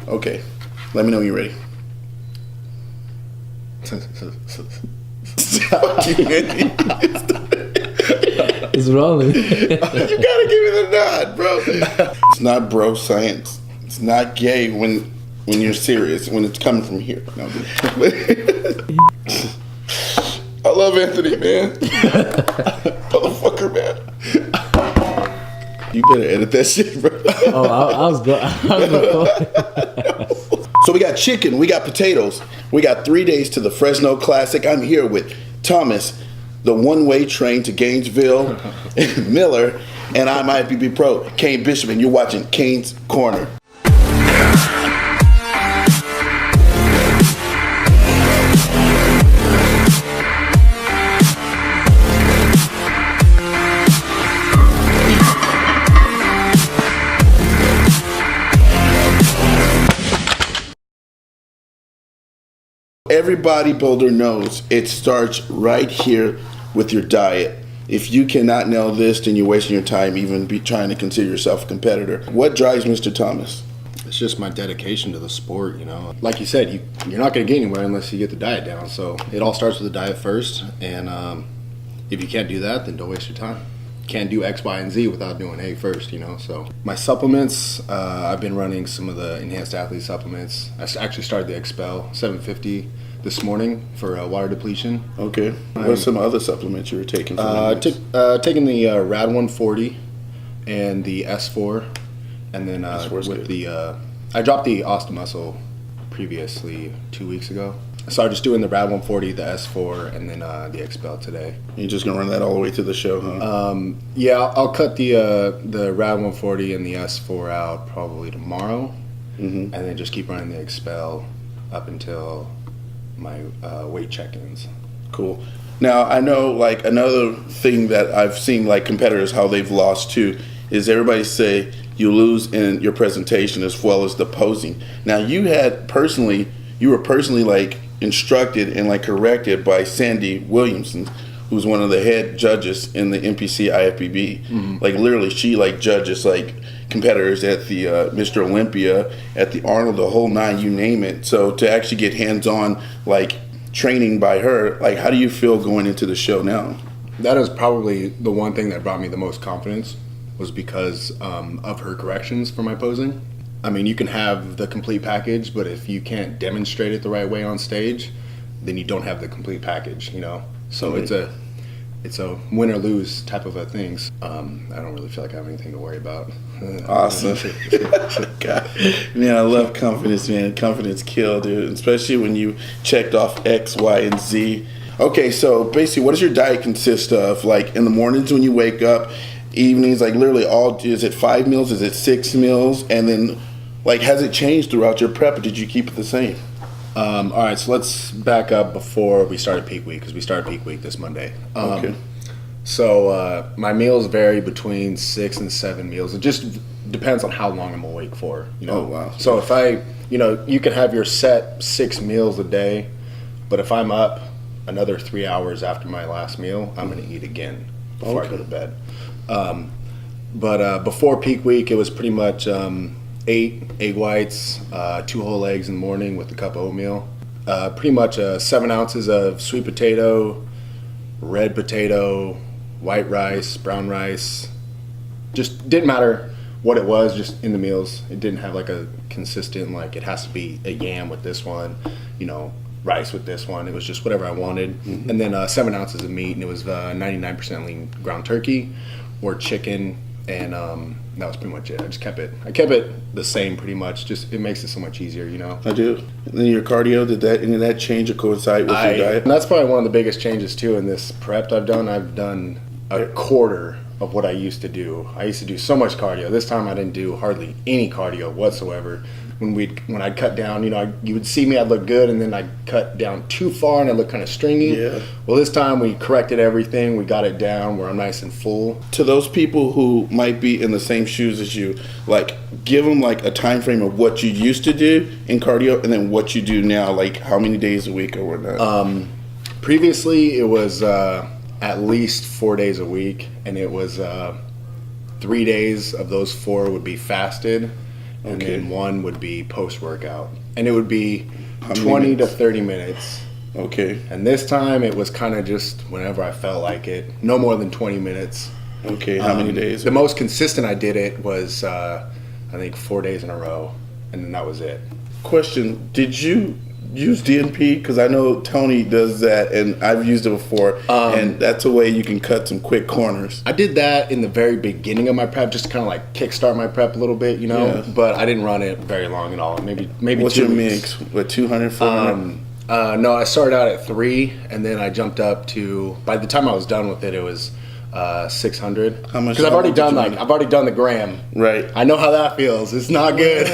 Okay. Let me know when you're ready. It's rolling. You gotta give me the nod, bro. It's not bro science. It's not gay when you're serious, when it's coming from here. No, I love Anthony, man. Motherfucker, man. You better edit that shit, bro. Oh, I was going. So we got chicken, we got potatoes, we got 3 days to the Fresno Classic. I'm here with Thomas, the one-way train to Gainesville, Miller, and I'm IFBB Pro, Kane Bishop, and you're watching Kane's Corner. Every bodybuilder knows it starts right here with your diet. If you cannot nail this, then you're wasting your time even trying to consider yourself a competitor. What drives Mr. Thomas? It's just my dedication to the sport, you know. Like you said, you're not going to get anywhere unless you get the diet down. So it all starts with the diet first. And if you can't do that, then don't waste your time. Can't do X, Y, and Z without doing A first, you know. So my supplements, I've been running some of the enhanced athlete supplements. I actually started the Expel 750 this morning for water depletion. Okay. What are some other supplements you were taking? Taking the Rad 140 and the S4, and then with the I dropped the Austin Muscle previously 2 weeks ago. So I'm just doing the Rad 140, the S4, and then the Expel today. You're just gonna run that all the way to the show, huh? Yeah, I'll cut the Rad 140 and the S4 out probably tomorrow, and then just keep running the Expel up until my weight check-ins. Cool. Now I know, like, another thing that I've seen, like, competitors, how they've lost too, is everybody say you lose in your presentation as well as the posing. Now you were personally like instructed and like corrected by Sandy Williamson, who's one of the head judges in the NPC IFBB. Like, literally, she like judges like competitors at the Mr. Olympia, at the Arnold, the whole nine, you name it. So to actually get hands-on like training by her, like, how do you feel going into the show now? That is probably the one thing that brought me the most confidence, was because of her corrections for my posing. I mean, you can have the complete package, but if you can't demonstrate it the right way on stage, then you don't have the complete package, you know? So it's a win or lose type of a thing. I don't really feel like I have anything to worry about. Awesome. God. Man, I love confidence, man. Confidence kill, dude. Especially when you checked off X, Y, and Z. Okay, so basically, what does your diet consist of? Like, in the mornings when you wake up, evenings, like literally is it 5 meals? Is it 6 meals? And then, like, has it changed throughout your prep, or did you keep it the same? All right, so let's back up before we started peak week, because we started peak week this Monday. Okay. So my meals vary between 6 and 7 meals. It just depends on how long I'm awake for, you know. Oh, wow. So if you can have your set 6 meals a day, but if I'm up another 3 hours after my last meal, I'm going to eat again before I go to bed. But before peak week, it was pretty much 8 egg whites, 2 whole eggs in the morning with a cup of oatmeal. Pretty much 7 ounces of sweet potato, red potato, white rice, brown rice. Just didn't matter what it was, just in the meals. It didn't have like a consistent, like, it has to be a yam with this one, you know, rice with this one. It was just whatever I wanted. And then 7 ounces of meat, and it was 99% lean ground turkey or chicken, and that was pretty much it. I kept it the same pretty much. Just, it makes it so much easier, you know. I do. And then your cardio, did any of that change or coincide with your diet? And that's probably one of the biggest changes too in this prep I've done. I've done a quarter of what I used to do. I used to do so much cardio. This time I didn't do hardly any cardio whatsoever. When I'd cut down, you know, you would see me, I'd look good, and then I'd cut down too far and I'd look kind of stringy. Yeah. Well, this time we corrected everything. We got it down where I'm nice and full. To those people who might be in the same shoes as you, like, give them like a time frame of what you used to do in cardio and then what you do now, like how many days a week or whatnot. Previously, it was at least 4 days a week, and it was 3 days of those 4 would be fasted, and Okay. then one would be post-workout. And it would be How many 20 to minutes? 30 minutes. Okay. And this time it was kind of just whenever I felt like it. No more than 20 minutes. Okay. How many days? The most consistent I did it was, I think, 4 days in a row. And then that was it. Question: did you use DNP? Because I know Tony does that, and I've used it before, and that's a way you can cut some quick corners. I did that in the very beginning of my prep, just to kind of like kickstart my prep a little bit, you know. Yeah. But I didn't run it very long at all. Maybe What's 2 your weeks. mix? What, 200, 400? No, I started out at 3, and then I jumped up to. By the time I was done with it, it was 600. How much- Because I've how already much did done you like run? I've already done the gram. Right. I know how that feels. It's not good.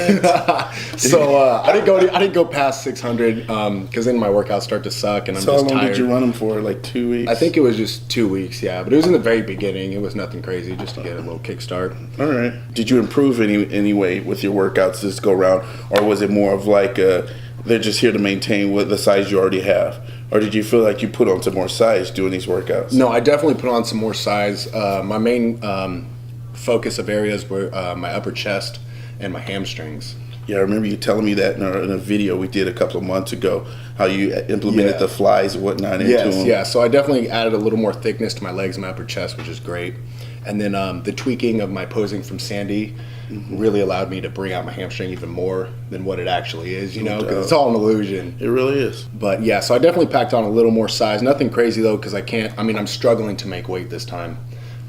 So I didn't go past 600 because then my workouts start to suck, and I'm So how just long tired. did you run them for? Like 2 weeks? I think it was just 2 weeks, yeah. But it was in the very beginning. It was nothing crazy, just to get a little kickstart. All right. Did you improve any way with your workouts this go round, or was it more of like they're just here to maintain what the size you already have, or did you feel like you put on some more size doing these workouts? No, I definitely put on some more size. My main focus of areas were my upper chest and my hamstrings. Yeah, I remember you telling me that in a video we did a couple of months ago, how you implemented Yeah. the flies and whatnot into them. Yeah. So I definitely added a little more thickness to my legs and my upper chest, which is great. And then the tweaking of my posing from Sandy really allowed me to bring out my hamstring even more than what it actually is, you know, because it's all an illusion. It really is. But yeah, so I definitely packed on a little more size. Nothing crazy though, because I'm struggling to make weight this time.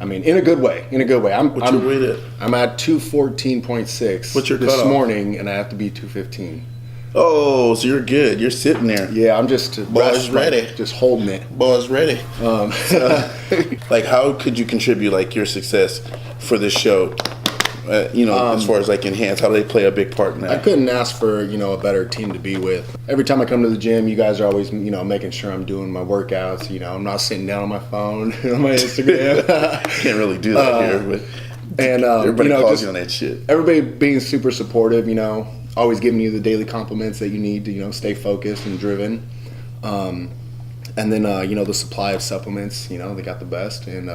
I mean, in a good way. What's your weight at? I'm at 214.6. What's your this cutoff? morning, and I have to be 215. Oh, so you're good. You're sitting there. Yeah, I'm just Boys ready. just holding it. Boys ready. Like, how could you contribute like your success for this show? As far as like enhance, how do they play a big part in I that? couldn't ask for a better team to be with. Every time I come to the gym, you guys are always making sure I'm doing my workouts. I'm not sitting down on my phone on my Instagram. Can't really do that here, but And everybody calls just you on that shit. everybody being super supportive. Always giving you the daily compliments that you need to stay focused and driven. And then the supply of supplements. They got the best, and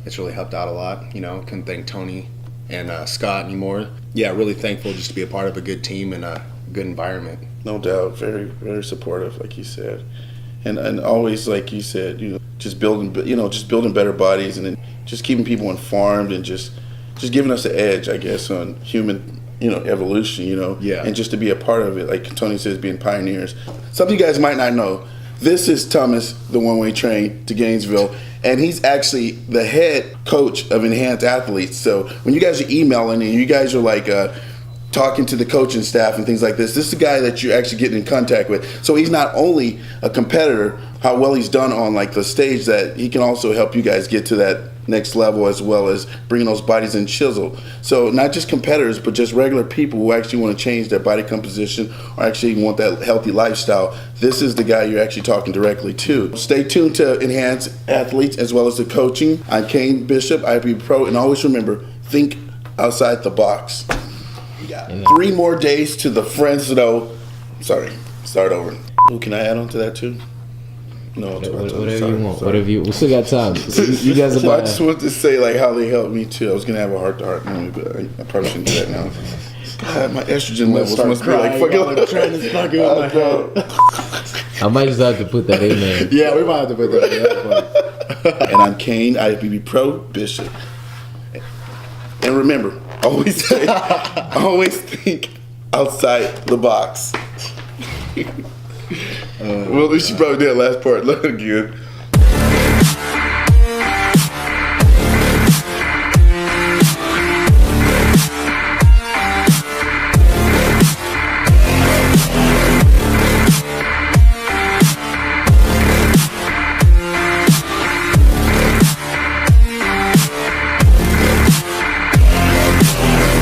it's really helped out a lot. Couldn't thank Tony and Scott anymore. Yeah, really thankful just to be a part of a good team and a good environment. No doubt, very, very supportive, like you said, and always, like you said, just building better bodies, and then just keeping people informed, and just giving us the edge, I guess, on human, evolution, Yeah. and just to be a part of it, like Tony says, being pioneers. Something you guys might not know. This is Thomas, the one-way train to Gainesville, and he's actually the head coach of Enhanced Athletes. So when you guys are emailing and you guys are like talking to the coaching staff and things like this is the guy that you're actually getting in contact with. So he's not only a competitor, how well he's done on like the stage, that he can also help you guys get to that next level, as well as bringing those bodies in chisel. So not just competitors, but just regular people who actually want to change their body composition or actually want that healthy lifestyle. This is the guy you're actually talking directly to. Stay tuned to Enhanced Athletes as well as the coaching. I'm Kane Bishop, IFBB Pro, and always remember, think outside the box. We got 3 more days to the Fresno. Sorry, start over. Ooh, can I add on to that too? No, Whatever you want. We still got time. You guys Well, I about just wanted to say like how they helped me too. I was gonna have a heart-to-heart moment, but I probably shouldn't do that now. God, my estrogen levels must be like fucking. Trying to fuck with my head. I might just have to put that in there. Yeah, we might have to put that in. That's funny. And I'm Kane, IFBB Pro Bishop. And remember, always think outside the box. Well, we should probably do that last part. Look good.